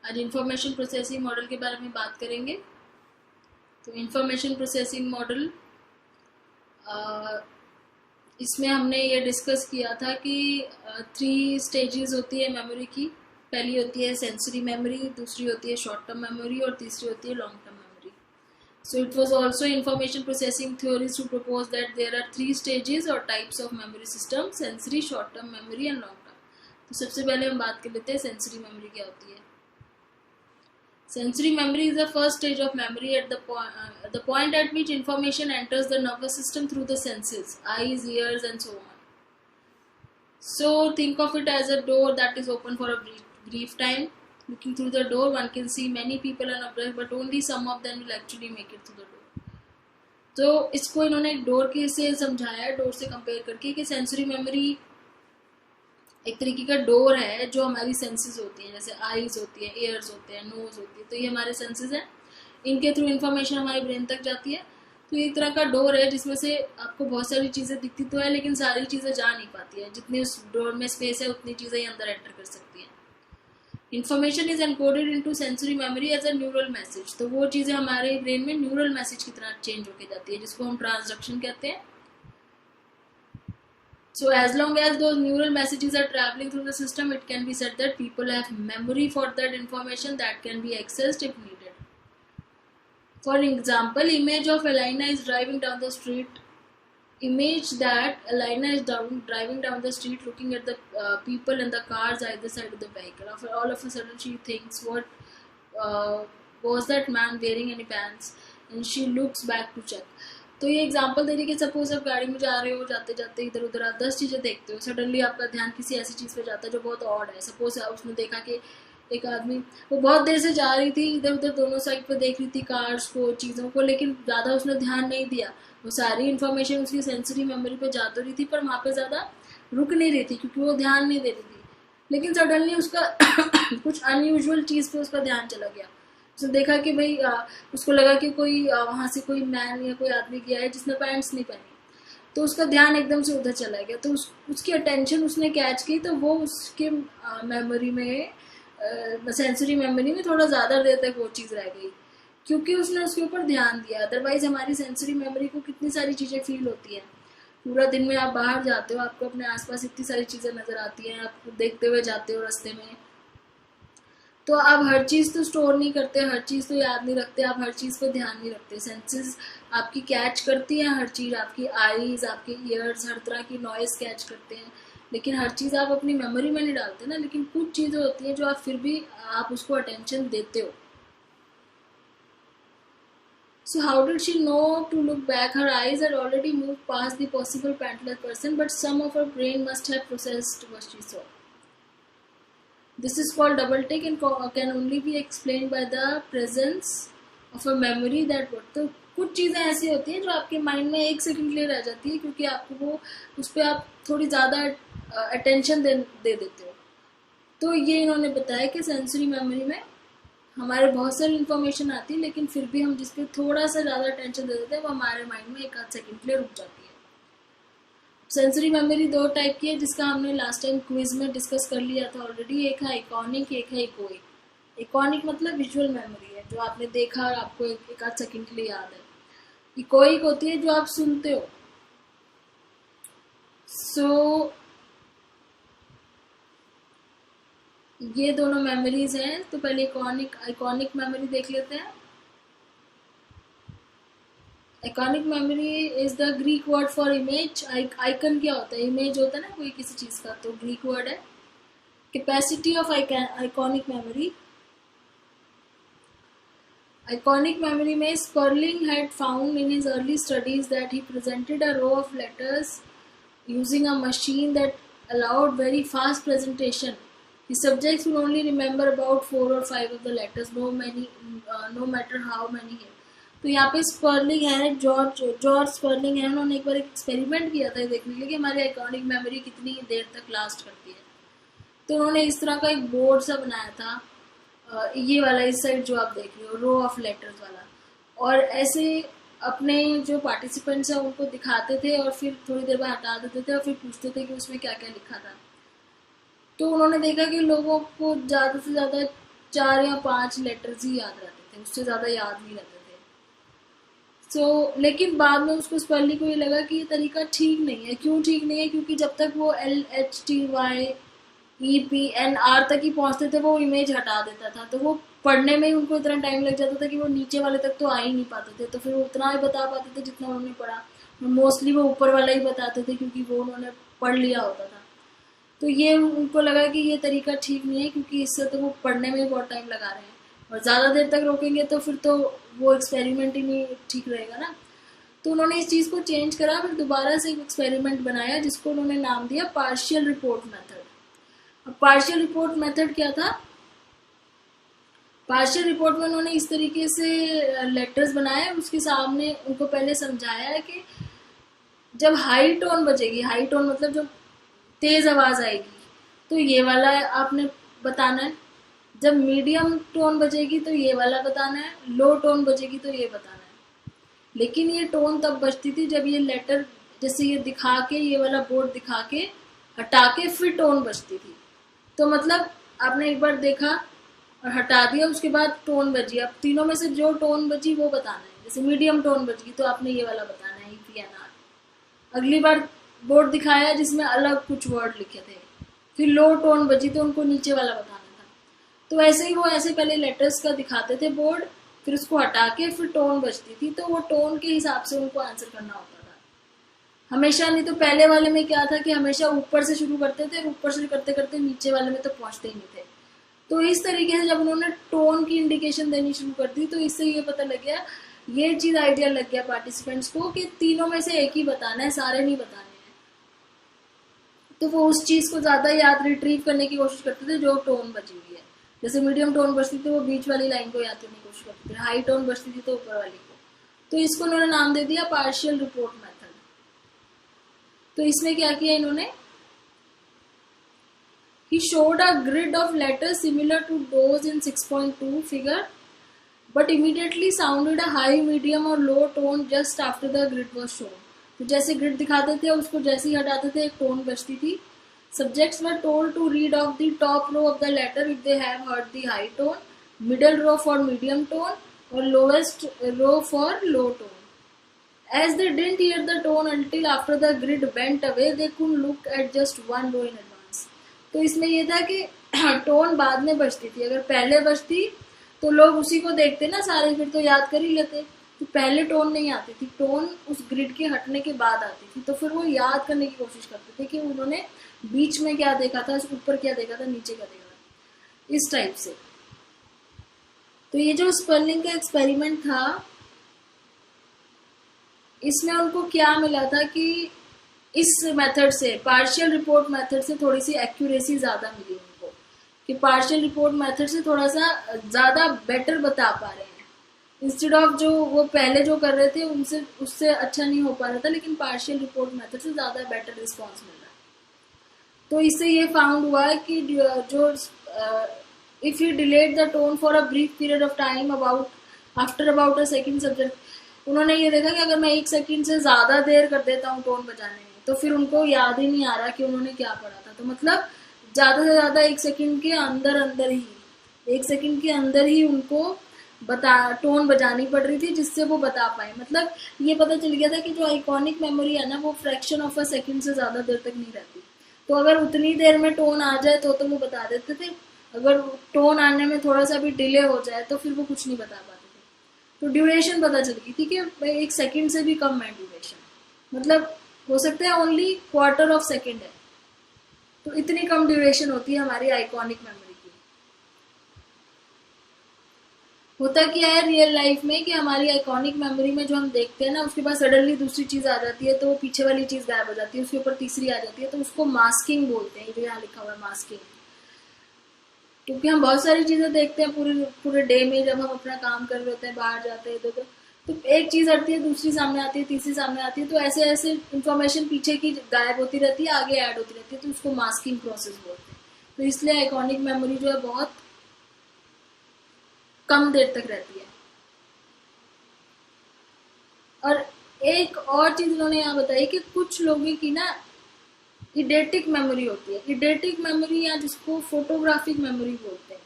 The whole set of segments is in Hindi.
आज इंफॉर्मेशन प्रोसेसिंग मॉडल के बारे में बात करेंगे। तो इंफॉर्मेशन प्रोसेसिंग मॉडल, इसमें हमने ये डिस्कस किया था कि 3 स्टेजेस होती है मेमोरी की। पहली होती है सेंसरी मेमोरी, दूसरी होती है शॉर्ट टर्म मेमोरी और तीसरी होती है long term memory. So it was also information processing theories to propose that there are 3 stages or types of memory system: sensory, short term memory and long term। तो सबसे पहले हम बात कर लेते हैं सेंसरी मेमोरी क्या होती है। Sensory memory is the first stage of memory at the point at which information enters the nervous system through the senses, eyes, ears and so on. So think of it as a door that is open for a brief time. Looking through the door, one can see many people and objects, but only some of them will actually make it through the door. तो इसको इन्होंने एक डोर के से समझाया, डोर से कंपेयर करके, कि सेंसरी मेमोरी एक तरीके का डोर है जो हमारी सेंसेस होती हैं, जैसे आईज होती है, ईयर्स होते हैं, नोज होती है, तो ये हमारे सेंसेस हैं। इनके थ्रू इन्फॉर्मेशन हमारे ब्रेन तक जाती है। तो एक तरह का डोर है जिसमें से आपको बहुत सारी चीज़ें दिखती तो है, लेकिन सारी चीज़ें जा नहीं पाती है। जितनी उस डोर में स्पेस है उतनी चीज़ें ही अंदर एंटर कर सकती हैं। Information is encoded into sensory memory as a neural message. तो वो चीज़ें हमारे ब्रेन में न्यूरल मैसेज की तरह चेंज होके जाती है, जिसको हम ट्रांसडक्शन कहते हैं। So as long as those neural messages are traveling through the system, it can be said that people have memory for that information that can be accessed if needed. For example, image of Elena is driving down the street. Image that Elena is driving down the street, looking at the people and the cars either side of the vehicle. All of a sudden, she thinks, "What was that man wearing any pants?" And she looks back to check. तो ये एग्जांपल दे रही है कि सपोज आप गाड़ी में जा रहे हो, जाते जाते इधर उधर आप 10 चीज़ें देखते हो, सडनली आपका ध्यान किसी ऐसी चीज़ पे जाता है जो बहुत ऑड है। सपोज उसने देखा कि एक आदमी, वो बहुत देर से जा रही थी, इधर उधर दोनों साइड पे देख रही थी कार्स को, चीज़ों को, लेकिन ज़्यादा उसने ध्यान नहीं दिया। वो सारी इन्फॉर्मेशन उसकी सेंसरी मेमोरी पे जा तो रही थी, पर वहाँ पे ज़्यादा रुक नहीं रही थी क्योंकि वो ध्यान नहीं दे रही थी। लेकिन सडनली उसका कुछ अनयूजुअल चीज़ पे उसका ध्यान चला गया। उसने देखा कि भाई उसको लगा कि कोई वहाँ से कोई मैन या कोई आदमी गया है जिसने पैंट्स नहीं पहनी, तो उसका ध्यान एकदम से उधर चला गया। तो उसकी अटेंशन उसने कैच की, तो वो उसके मेमोरी में, सेंसरी मेमोरी में थोड़ा ज़्यादा देर तक वो चीज़ रह गई, क्योंकि उसने उसके ऊपर ध्यान दिया। अदरवाइज हमारी सेंसरी मेमोरी को कितनी सारी चीज़ें फील होती हैं। पूरा दिन में आप बाहर जाते हो, आपको अपने आसपास इतनी सारी चीज़ें नज़र आती हैं, आप देखते हुए जाते हो रास्ते में, तो आप हर चीज़ तो स्टोर नहीं करते, हर चीज़ तो याद नहीं रखते, आप हर चीज़ पर ध्यान नहीं रखते। सेंसेस आपकी कैच करती हैं हर चीज़, आपकी आईज, आपके ईयर्स हर तरह की नॉइज़ कैच करते हैं, लेकिन हर चीज़ आप अपनी मेमोरी में नहीं डालते ना। लेकिन कुछ चीज़ें होती हैं जो आप फिर भी आप उसको अटेंशन देते हो। So how did she know to look back? Her eyes had already moved past the possible pantler person, but some of her brain must have processed what she saw. This is called double take and can only be explained by the presence of a memory that what। तो कुछ चीज़ें ऐसी होती हैं जो आपके माइंड में 1 सेकंड के लिए रह जाती है, क्योंकि आपको वो उस पर आप थोड़ी ज़्यादा अटेंशन दे देते हो। तो ये इन्होंने बताया कि सेंसरी मेमोरी में हमारे बहुत सारी इन्फॉर्मेशन आती है, लेकिन फिर भी हम जिस पे थोड़ा सा ज़्यादा अटेंशन दे देते हैं वो हमारे माइंड में 1 आध सेकंड के लिए रुक जाती है। सेंसरी मेमोरी 2 टाइप की है, जिसका हमने लास्ट टाइम क्विज में डिस्कस कर लिया था ऑलरेडी। एक है आइकॉनिक, एक है इकोइक। आइकॉनिक मतलब विजुअल मेमोरी है, जो आपने देखा और आपको 1 आध सेकंड के लिए याद है। इकोइक होती है जो आप सुनते हो। सो ये दोनों मेमोरीज हैं। तो पहले आइकॉनिक मेमोरी देख लेते हैं। Iconic memory is the Greek word for image. Icon क्या होता है? इमेज होता है ना कोई किसी चीज का, तो ग्रीक वर्ड है। Capacity of iconic memory. Iconic memory में Sperling had found in his early studies that he presented a row of letters using a machine that allowed very fast presentation. The subjects will only remember about 4 or 5 of the letters, no matter how many है। तो यहाँ पे स्पर्लिंग है, जॉर्ज स्पर्लिंग है। उन्होंने एक बार एक एक्सपेरिमेंट किया था देखने के लिए कि हमारी आइकॉनिक मेमोरी कितनी देर तक लास्ट करती है। तो उन्होंने इस तरह का एक बोर्ड सा बनाया था, ये वाला इस साइड जो आप देख रहे हो, रो ऑफ लेटर्स वाला, और ऐसे अपने जो पार्टिसिपेंट्स हैं उनको दिखाते थे और फिर थोड़ी देर बाद हटा देते थे और फिर पूछते थे कि उसमें क्या क्या लिखा था। तो उन्होंने देखा कि लोगों को ज़्यादा से ज़्यादा 4 या 5 लेटर्स ही याद रहते थे, उससे ज़्यादा याद नहीं रहते थे। लेकिन बाद में उसको स्पेलिंग को ये लगा कि ये तरीका ठीक नहीं है। क्यों ठीक नहीं है? क्योंकि जब तक वो LHTYEPNR तक ही पहुंचते थे वो इमेज हटा देता था, तो वो पढ़ने में ही उनको इतना टाइम लग जाता था कि वो नीचे वाले तक तो आ ही नहीं पाते थे। तो फिर वो उतना ही बता पाते थे जितना उन्होंने पढ़ा, मोस्टली वो ऊपर वाला ही बताते थे क्योंकि वो उन्होंने पढ़ लिया होता था। तो ये उनको लगा कि ये तरीका ठीक नहीं है, क्योंकि इससे तो वो पढ़ने में ही बहुत टाइम लगा रहे हैं, और ज़्यादा देर तक रोकेंगे तो फिर तो वो एक्सपेरिमेंट ही नहीं ठीक रहेगा ना। तो उन्होंने इस चीज़ को चेंज करा, फिर दोबारा से एक एक्सपेरिमेंट बनाया जिसको उन्होंने नाम दिया पार्शियल रिपोर्ट मेथड। अब पार्शियल रिपोर्ट मेथड क्या था? पार्शियल रिपोर्ट में उन्होंने इस तरीके से लेटर्स बनाए, उसके सामने उनको पहले समझाया है कि जब हाई टोन बजेगी, हाई टोन मतलब जो तेज आवाज आएगी, तो ये वाला आपने बताना है। जब मीडियम टोन बजेगी तो ये वाला बताना है, लो टोन बजेगी तो ये बताना है। लेकिन ये टोन तब बजती थी जब ये लेटर जैसे ये दिखा के, ये वाला बोर्ड दिखा के हटा के फिर टोन बजती थी। तो मतलब आपने एक बार देखा और हटा दिया, उसके बाद टोन बजी, अब तीनों में से जो टोन बजी वो बताना है। जैसे मीडियम टोन बजी तो आपने ये वाला बताना है, EPNR। अगली बार बोर्ड दिखाया जिसमें अलग कुछ वर्ड लिखे थे, फिर लो टोन बजी तो उनको नीचे वाला बताना था। तो ऐसे ही वो ऐसे पहले लेटर्स का दिखाते थे बोर्ड, फिर उसको हटा के फिर टोन बजती थी, तो वो टोन के हिसाब से उनको आंसर करना होता था हमेशा। नहीं तो पहले वाले में क्या था कि हमेशा ऊपर से शुरू करते थे, ऊपर से करते करते नीचे वाले में तो पहुंचते ही नहीं थे। तो इस तरीके से जब उन्होंने टोन की इंडिकेशन देनी शुरू कर दी, तो इससे ये पता लग गया, ये चीज आइडिया लग गया पार्टिसिपेंट्स को कि तीनों में से एक ही बताना है, सारे नहीं बताने हैं। तो वो उस चीज को ज्यादा याद रिट्रीव करने की कोशिश करते थे जो टोन बची हुई है। जैसे मीडियम टोन बजती थी वो बीच वाली लाइन को याद करने की कोशिश करते थे, हाई टोन बजती थी तो ऊपर वाली को। तो इसको उन्होंने नाम दे दिया पार्शियल रिपोर्ट मेथड। तो इसमें क्या किया इन्होंने, He showed a grid of letters similar to those in 6.2 figure, but immediately sounded a high, medium or low tone just after the grid was shown. तो जैसे ग्रिड दिखाते थे उसको जैसे ही हटाते थे एक टोन बजती थी। Subjects were told to read off the top row of the letter if they have heard the high tone, middle row for medium tone, or lowest row for low tone. As they didn't hear the tone until after the grid went away, they could look at just one row in advance. तो इसमें ये था कि टोन बाद में बजती थी, अगर पहले बजती तो लोग उसी को देखते ना सारे, फिर तो याद कर ही लेते। तो पहले टोन नहीं आती थी, टोन उस ग्रिड के हटने के बाद आती थी। तो फिर वो याद करने की कोशिश करते थे कि उन्होंने बीच में क्या देखा था, ऊपर क्या देखा था, नीचे क्या देखा था, इस टाइप से। तो ये जो स्पेलिंग का एक्सपेरिमेंट था, इसमें उनको क्या मिला था कि इस मेथड से, पार्शियल रिपोर्ट मेथड से थोड़ी सी एक्यूरेसी ज़्यादा मिली उनको, कि पार्शियल रिपोर्ट मेथड से थोड़ा सा ज़्यादा बेटर बता पा रहे हैं, इंस्टेड ऑफ जो वो पहले जो कर रहे थे उनसे उससे अच्छा नहीं हो पा रहा था, लेकिन पार्शियल रिपोर्ट मेथड से ज़्यादा बेटर रिस्पॉन्स मिल रहा है। तो इससे ये फाउंड हुआ है कि जो if you delayed the tone for a brief period of time after about a second subject, उन्होंने ये देखा कि अगर मैं 1 सेकेंड से ज़्यादा देर कर देता हूँ टोन बजाने में, तो फिर उनको याद ही नहीं आ रहा कि उन्होंने क्या पढ़ा था। तो मतलब ज़्यादा से ज़्यादा 1 सेकेंड के अंदर ही उनको टोन बजानी पड़ रही थी, जिससे वो बता पाए। मतलब ये पता चल गया था कि जो आइकॉनिक मेमोरी है ना, वो फ्रैक्शन ऑफ अ सेकेंड से ज़्यादा देर तक नहीं रहती। तो अगर उतनी देर में टोन आ जाए तो वो बता देते थे, अगर टोन आने में थोड़ा सा भी डिले हो जाए तो फिर वो कुछ नहीं बता पाते थे। तो ड्यूरेशन पता चल गई थी कि 1 सेकेंड से भी कम है ड्यूरेशन, मतलब हो सकता है ओनली क्वार्टर ऑफ सेकेंड है। तो इतनी कम ड्यूरेशन होती है हमारी आइकॉनिक मेमोरी की। होता क्या है रियल लाइफ में कि हमारी आइकॉनिक मेमोरी में जो हम देखते हैं ना, उसके बाद सडनली दूसरी चीज़ आ जाती है, तो पीछे वाली चीज़ गायब हो जाती है, उसके ऊपर तीसरी आ जाती है, तो उसको मास्किंग बोलते हैं, जो यहाँ लिखा हुआ है मास्किंग। क्योंकि हम बहुत सारी चीज़ें देखते हैं पूरे डे में, जब हम अपना काम कर रहे होते हैं, बाहर जाते हैं इधर, तो एक चीज़ हटती है, दूसरी सामने आती है, तीसरी सामने आती है, तो ऐसे ऐसे इन्फॉर्मेशन पीछे की गायब होती रहती है, आगे ऐड होती रहती है, तो उसको मास्किंग प्रोसेस बोलते हैं। तो इसलिए आइकॉनिक मेमोरी जो है बहुत कम देर तक रहती है। और एक और चीज़ उन्होंने यहाँ बताई कि कुछ लोगों की ना इडेटिक मेमोरी होती है। इडेटिक मेमोरी या जिसको फोटोग्राफिक मेमोरी बोलते हैं,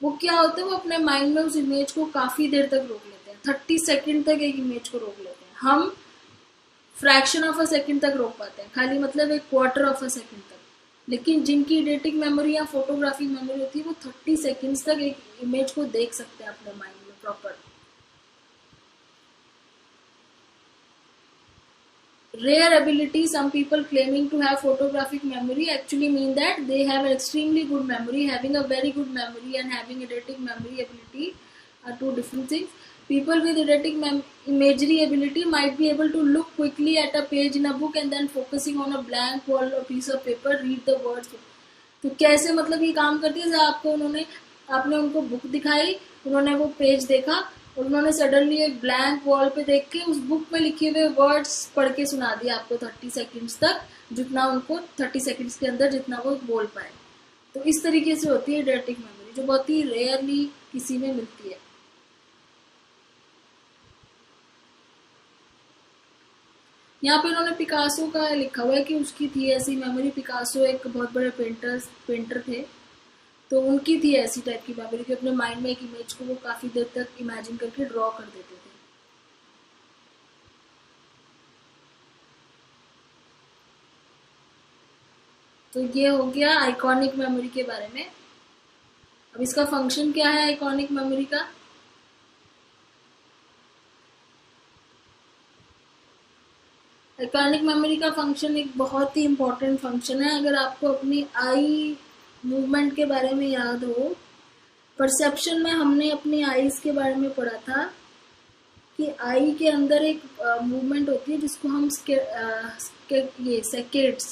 वो क्या होता है, वो अपने माइंड में उस इमेज को काफी देर तक रोक लेते हैं, 30 सेकंड तक एक इमेज को रोक लेते हैं। हम फ्रैक्शन ऑफ अ सेकंड तक रोक पाते हैं, खाली मतलब एक क्वार्टर ऑफ अ सेकंड तक। लेकिन जिनकी एडिटिंग मेमोरी या फोटोग्राफिक मेमोरी होती है वो 30 सेकंड्स तक एक इमेज को देख सकते हैं अपने माइंड में proper. Rare ability, some people claiming to have photographic memory actually mean that they have an extremely good memory. Having a very good memory and having eidetic memory ability are two different things. People with eidetic imagery ability might be able to look quickly at a page in a book and then focusing on a blank wall or piece of paper read the words. तो कैसे मतलब ये काम करती है, आपने उनको बुक दिखाई, उन्होंने वो पेज देखा और उन्होंने सडनली एक ब्लैंक वॉल पे देख के उस बुक में लिखे हुए वर्ड्स पढ़ के सुना दिया आपको 30 सेकंड्स तक, जितना उनको 30 सेकंड्स के अंदर जितना वो बोल पाए। तो इस तरीके से होती है eidetic मेमोरी, जो बहुत ही रेयरली किसी में मिलती है। यहाँ पे उन्होंने पिकासो का लिखा हुआ है कि उसकी थी ऐसी मेमोरी। पिकासो एक बहुत बड़े पेंटर थे, तो उनकी थी ऐसी टाइप की मेमोरी कि अपने माइंड में एक इमेज को वो काफी देर तक इमेजिन करके ड्रॉ कर देते थे। तो ये हो गया आइकॉनिक मेमोरी के बारे में। अब इसका फंक्शन क्या है आइकॉनिक मेमोरी का? आइकॉनिक मेमोरी का फंक्शन एक बहुत ही इम्पोर्टेंट फंक्शन है। अगर आपको अपनी आई मूवमेंट के बारे में याद हो, परसेप्शन में हमने अपनी आईज के बारे में पढ़ा था कि आई के अंदर एक मूवमेंट होती है जिसको हम सेकेड्स,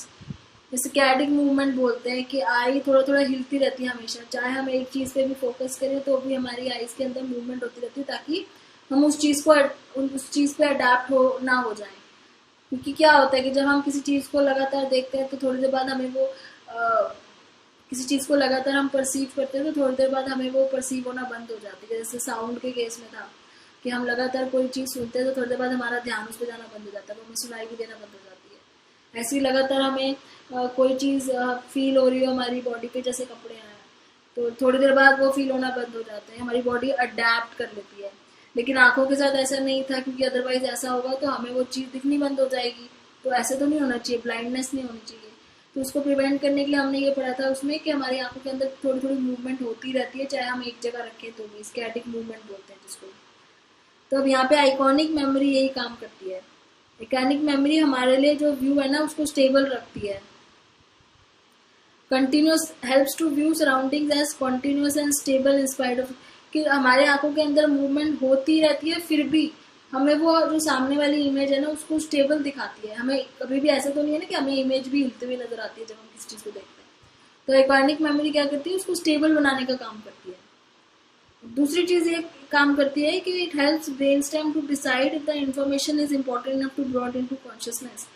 स्कैडिक मूवमेंट बोलते हैं, कि आई थोड़ा थोड़ा हिलती रहती है हमेशा। चाहे हम एक चीज़ पे भी फोकस करें तो भी हमारी आईज के अंदर मूवमेंट होती रहती है, ताकि हम उस चीज़ पे अडेप्ट ना हो जाए। क्योंकि क्या होता है कि जब हम किसी चीज़ को लगातार देखते हैं तो थोड़ी देर बाद हमें वो किसी चीज़ को लगातार हम परसीव करते हैं तो थोड़ी देर बाद हमें वो परसीव होना बंद हो जाती है। जैसे साउंड के केस में था कि हम लगातार कोई चीज़ सुनते हैं तो थोड़ी देर बाद हमारा ध्यान उस पर जाना बंद हो जाता है, वो हमें सुनाई भी देना बंद हो जाती है। ऐसे ही लगातार हमें कोई चीज़ फील हो रही हो हमारी बॉडी पे, जैसे कपड़े हैं, तो थोड़ी देर बाद वो फील होना बंद हो जाते हैं, हमारी बॉडी अडेप्ट कर लेती है। लेकिन आंखों के साथ ऐसा नहीं था, क्योंकि अदरवाइज ऐसा होगा तो हमें वो चीज़ दिखनी बंद हो जाएगी। तो ऐसे तो नहीं होना चाहिए, ब्लाइंडनेस नहीं होनी चाहिए। तो उसको प्रिवेंट करने के लिए हमने ये पढ़ा था उसमें कि हमारी आंखों के अंदर थोड़ी थोड़ी मूवमेंट होती रहती है, चाहे हम एक जगह रखें तो भी, स्टैटिक मूवमेंट बोलते हैं जिसको। तो अब यहाँ पे आइकॉनिक मेमोरी यही काम करती है। आइकॉनिक मेमोरी हमारे लिए जो व्यू है ना उसको स्टेबल रखती है। Continuous helps to view surroundings as continuous and stable in spite of, कि हमारे आंखों के अंदर मूवमेंट होती रहती है फिर भी हमें वो जो सामने वाली इमेज है ना उसको स्टेबल दिखाती है। हमें कभी भी ऐसा तो नहीं है ना कि हमें इमेज भी हिलते हुए नजर आती है जब हम किसी चीज़ को देखते हैं। तो आइकॉनिक मेमोरी क्या करती है, उसको स्टेबल बनाने का काम करती है। दूसरी चीज़ ये काम करती है कि it helps brainstem to decide if the information is important enough to brought into consciousness.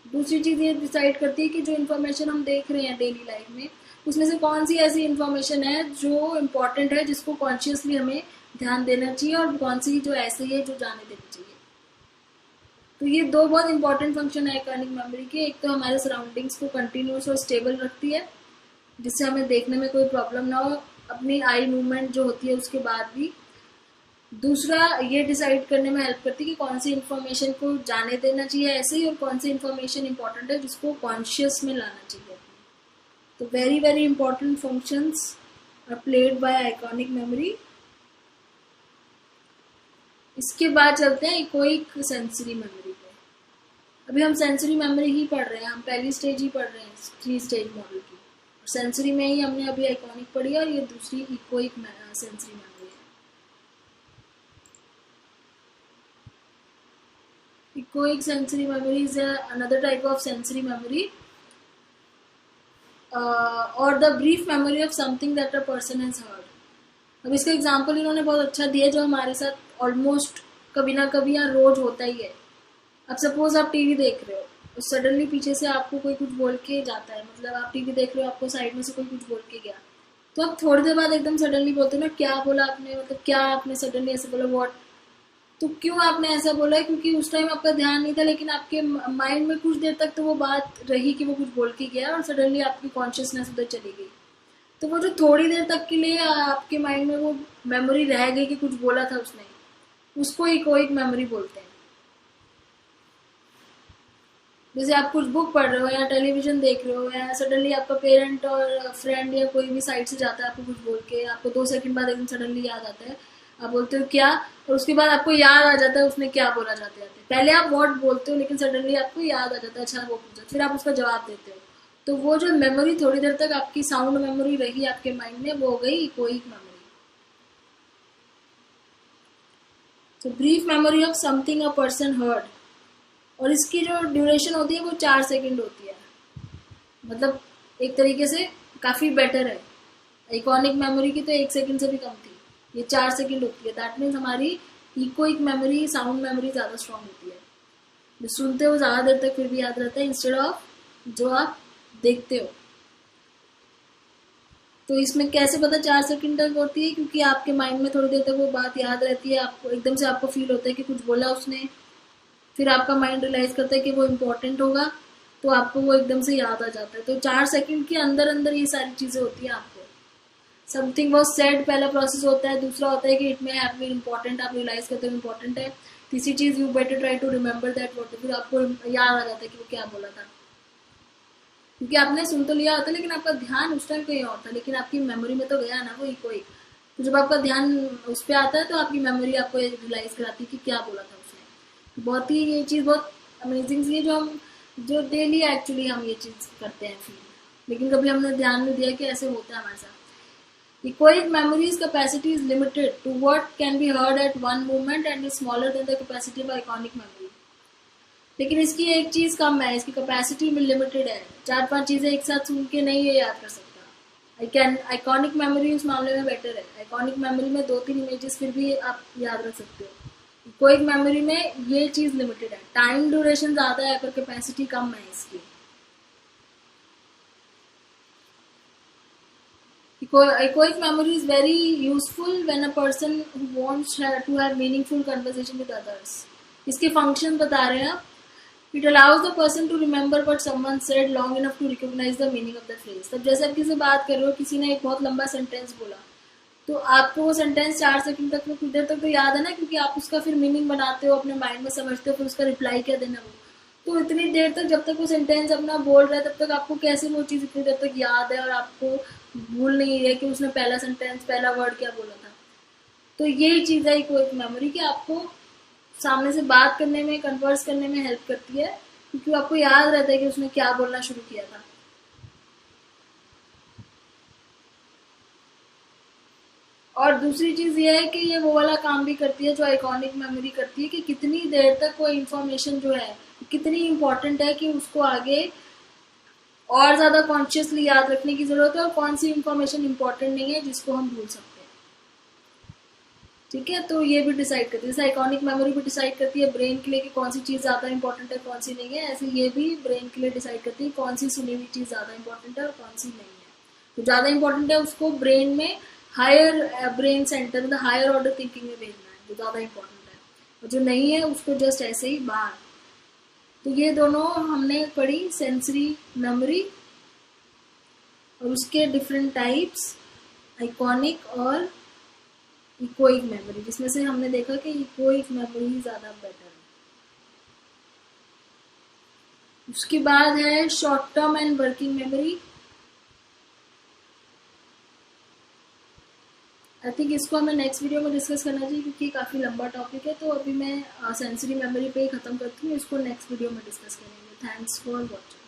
दूसरी चीज़ ये डिसाइड करती है कि जो इन्फॉर्मेशन हम देख रहे हैं डेली लाइफ में, उसमें से कौन सी ऐसी इन्फॉर्मेशन है जो इम्पोर्टेंट है, जिसको कॉन्शियसली हमें ध्यान देना चाहिए, और कौन सी जो ऐसी है जो जाने देनी चाहिए। तो ये दो बहुत इंपॉर्टेंट फंक्शन है आइकॉनिक मेमोरी के। एक तो हमारे सराउंडिंग्स को कंटिन्यूस और स्टेबल रखती है, जिससे हमें देखने में कोई प्रॉब्लम ना हो अपनी आई मूवमेंट जो होती है उसके बाद भी। दूसरा ये डिसाइड करने में हेल्प करती है कि कौन सी इन्फॉर्मेशन को जाने देना चाहिए ऐसे ही, और कौन सी इन्फॉर्मेशन इंपॉर्टेंट है जिसको कॉन्शियस में लाना चाहिए। तो very very important functions are played by iconic memory. इसके बाद चलते हैं इकोइक सेंसरी मेमोरी पे। अभी हम सेंसरी मेमोरी ही पढ़ रहे हैं, हम पहली स्टेज ही पढ़ रहे हैं 3 स्टेज मॉडल की। सेंसरी में ही हमने अभी आइकॉनिक पढ़ी है, और ये दूसरी इकोइक सेंसरी मेमोरी है। Echoic sensory memory is another type of sensory memory और the brief memory of something that a person has heard. अब इसका एग्जांपल इन्होंने बहुत अच्छा दिया जो हमारे साथ ऑलमोस्ट कभी ना कभी या रोज होता ही है। अब सपोज आप टीवी देख रहे हो, तो सडनली पीछे से आपको कोई कुछ बोल के जाता है, मतलब आप टीवी देख रहे हो, आपको साइड में से कोई कुछ बोल के गया, तो आप थोड़ी देर बाद एकदम सडनली बोलते हो ना, क्या बोला आपने, मतलब क्या आपने सडनली ऐसे बोला, व्हाट। तो क्यों आपने ऐसा बोला है, क्योंकि उस टाइम आपका ध्यान नहीं था, लेकिन आपके माइंड में कुछ देर तक तो वो बात रही कि वो कुछ बोल के गया, और सडनली आपकी कॉन्शियसनेस उधर चली गई। तो वो जो थोड़ी देर तक के लिए आपके माइंड में वो मेमोरी रह गई कि कुछ बोला था उसने, उसको इकोइक मेमोरी बोलते हैं। जैसे आप कुछ बुक पढ़ रहे हो या टेलीविजन देख रहे हो, या सडनली आपका पेरेंट और फ्रेंड या कोई भी साइड से जाता है आपको कुछ बोल के, आपको 2 सेकंड बाद एकदम सडनली याद आता है, आप बोलते हो क्या, और उसके बाद आपको याद आ जाता है उसने क्या बोला जाते जाते। पहले आप वर्ड बोलते हो लेकिन सडनली आपको याद आ जाता है अच्छा वो पूछा, फिर आप उसका जवाब देते हो। तो वो जो मेमोरी थोड़ी देर तक आपकी साउंड मेमोरी रही आपके माइंड में, वो हो गई इकोइक मेमोरी। तो brief memory of something a person heard, और इसकी जो ड्यूरेशन होती है वो 4 सेकंड होती है, मतलब एक तरीके से काफ़ी बेटर है। आइकॉनिक मेमोरी की तो 1 सेकंड से भी कम थी, ये 4 सेकंड होती है। दैट मीन्स हमारी इकोइक मेमोरी, साउंड मेमोरी ज़्यादा स्ट्रांग होती है, जो सुनते हो ज़्यादा देर तक फिर भी याद रहता है इंस्टेड ऑफ जो आप देखते हो। तो इसमें कैसे पता 4 सेकंड तक होती है, क्योंकि आपके माइंड में थोड़ी देर तक वो बात याद रहती है, आपको एकदम से आपको फील होता है कि कुछ बोला उसने, फिर आपका माइंड रियलाइज करता है कि वो इम्पोर्टेंट होगा, तो आपको वो एकदम से याद आ जाता है। तो 4 सेकंड के अंदर अंदर ये सारी चीज़ें होती हैं आपको। समथिंग वॉज सेड पहला प्रोसेस होता है, दूसरा होता है कि it may have been important, आप रियलाइज करते हो इम्पोर्टेंट है। तीसरी चीज़ you better try to remember that what, फिर आपको याद आ जाता है कि वो क्या बोला था, क्योंकि आपने सुन तो लिया होता है लेकिन आपका ध्यान उस टाइम कहीं और था, लेकिन आपकी मेमोरी में तो गया ना वो कोई। तो जब आपका ध्यान उस पर आता है तो आपकी मेमोरी आपको रियलाइज कराती है कि क्या बोला था उसने। बहुत ही ये चीज़ बहुत अमेजिंग सी है, जो डेली एक्चुअली हम ये चीज़ करते हैं फील, लेकिन कभी हमने ध्यान नहीं दिया कि ऐसे होता है हमारे साथ। Echoic memory's capacity is limited to what can be heard at one moment and is smaller than the capacity of iconic memory. लेकिन इसकी एक चीज़ कम है, इसकी कैपेसिटी में लिमिटेड है, 4-5 चीज़ें एक साथ सुन के नहीं ये याद कर सकता। आइकॉनिक मेमोरी उस मामले में बेटर है। आइकॉनिक मेमोरी में 2-3 इमेजेस फिर भी आप याद रख सकते हो। इकोइक मेमोरी में ये चीज़ लिमिटेड है, टाइम ड्यूरेशन ज़्यादा है पर कैपेसिटी कम है इसकी। Echoic memory is very useful when a person who wants to have meaningful conversation with others. इसके फंक्शन बता रहे हैं आप। It allows the person to remember what someone said long enough to recognize the meaning of the phrase. तब जैसे आप किसी से बात कर रहे हो, किसी ने एक बहुत लंबा सेंटेंस बोला, तो आपको वो सेंटेंस 4 सेकंड तक में कुछ देर तक तो याद है ना, क्योंकि आप उसका फिर मीनिंग बनाते हो, अपने माइंड में समझते हो, फिर उसका रिप्लाई क्या देना वो। तो इतनी देर तक जब तक वो सेंटेंस अपना बोल रहा है तब तक आपको कैसे वो चीज़ इतनी देर तक याद है और आपको भूल नहीं है कि उसने पहला सेंटेंस, पहला वर्ड क्या बोला था। तो यही चीज़ है इकोइक मेमोरी कि आपको सामने से बात करने में, कन्वर्स करने में हेल्प करती है, क्योंकि आपको याद रहता है कि उसने क्या बोलना शुरू किया था। और दूसरी चीज़ ये है कि ये वो वाला काम भी करती है जो आइकॉनिक मेमोरी करती है, कि कितनी देर तक कोई इन्फॉर्मेशन जो है कितनी इम्पोर्टेंट है कि उसको आगे और ज़्यादा कॉन्शियसली याद रखने की ज़रूरत है, और कौन सी इन्फॉर्मेशन इम्पोर्टेंट नहीं है जिसको हम भूल सकते हैं। ठीक है, तो ये भी डिसाइड करती है, जैसे आइकॉनिक मेमोरी भी डिसाइड करती है ब्रेन के लिए कि कौन सी चीज़ ज़्यादा इंपॉर्टेंट है, कौन सी नहीं है, ऐसे ये भी ब्रेन के लिए डिसाइड करती है कौन सी सुनी हुई चीज़ ज़्यादा इंपॉर्टेंट है और कौन सी नहीं है। तो ज़्यादा इंपॉर्टेंट है उसको ब्रेन में, हायर ब्रेन सेंटर में, हायर ऑर्डर थिंकिंग में भेजना है, जो ज़्यादा इंपॉर्टेंट है, और जो नहीं है उसको जस्ट ऐसे ही बाहर। तो ये दोनों हमने पढ़ी, सेंसरी मेमोरी और उसके डिफरेंट टाइप्स, आइकॉनिक और इकोइक मेमोरी, जिसमें से हमने देखा कि इकोइक मेमोरी ज़्यादा बेटर है। उसके बाद है short term and working memory. I think इसको हमें नेक्स्ट वीडियो में डिस्कस करना चाहिए, क्योंकि काफ़ी लंबा टॉपिक है। तो अभी मैं सेंसरी मेमोरी पे ही ख़त्म करती हूँ, इसको नेक्स्ट वीडियो में डिस्कस करेंगे। Thanks for watching.